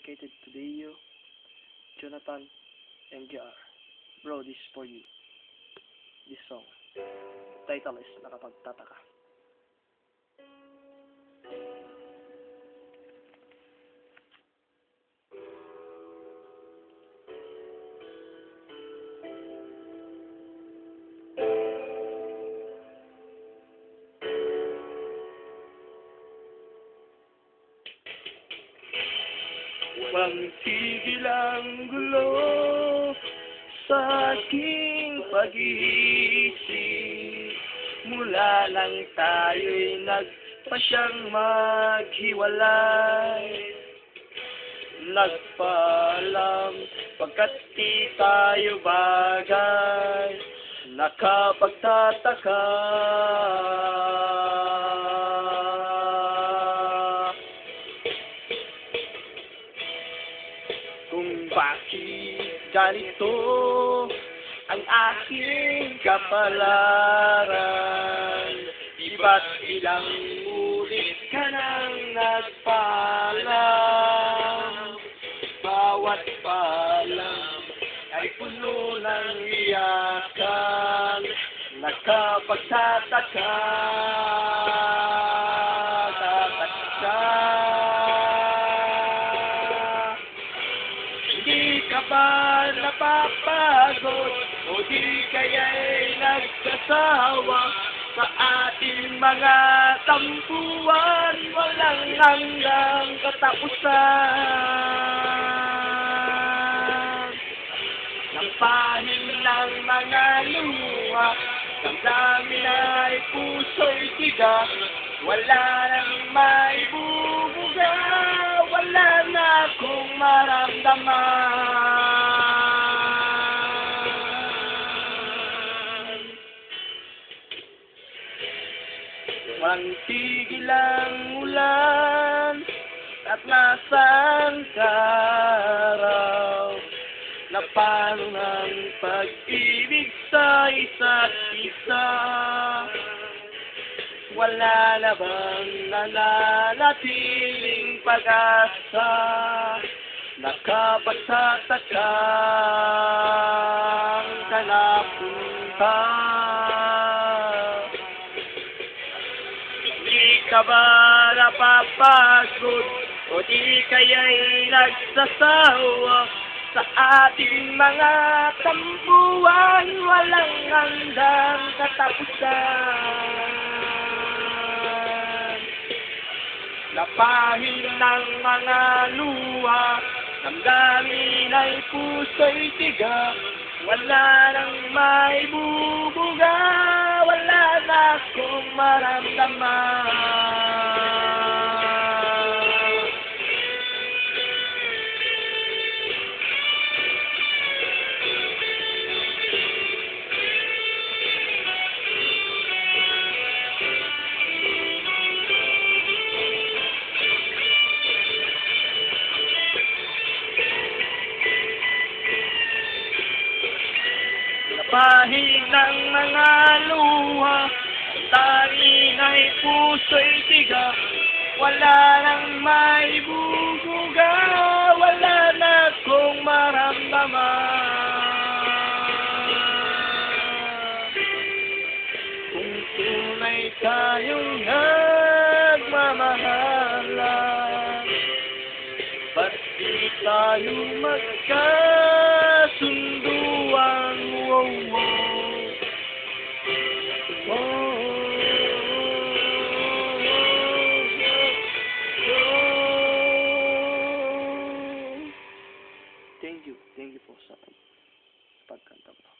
dedicated to Dio, Jonathan, and JR. Bro, this is for you. This song. Title is Nakapagtataka. Walang tigil ang gulo sa aking pag-iisip mula lang tayo'y nagpasyang maghiwalay. Nagpaalam pagkat di tayo bagay, nakapagtataka. Kung bakit ganito ang aking kapalaran, iba't ilang ulit ka nang nagpaalam. Bawat paalam ay puno ng iyakan, nakapagtataka. Di ka ba napapagod o di kaya'y nagsasawa sa ating mga tampuan? Walang hanggang katapusan ng pahin ng mga luha, damdamin ay puso'y tigas, wala nang maibubuga, wala na akong maramdaman. Walang tigil ang ulan at nasaan ka raw, na paano ng pag-ibig sa isa't isa? Wala na bang nananatiling pag-asa? Nakapagtataka ka na punta. Di ka ba napapagod o di kaya'y nagsasawa sa ating mga tampuan? Walang hanggang katapusan. Lapahin ng mga luha, damdamin ay puso'y tiga, wala nang maibubuga, wala na akong maramdaman. Lapahin ng mga luha, tanging ay puso'y tiga, wala nang maibubuga, wala na akong maramdaman. Kung tunay tayong nagmamahalan, ba't di tayo magkasunduan? Thank you po sa pagkanta mo.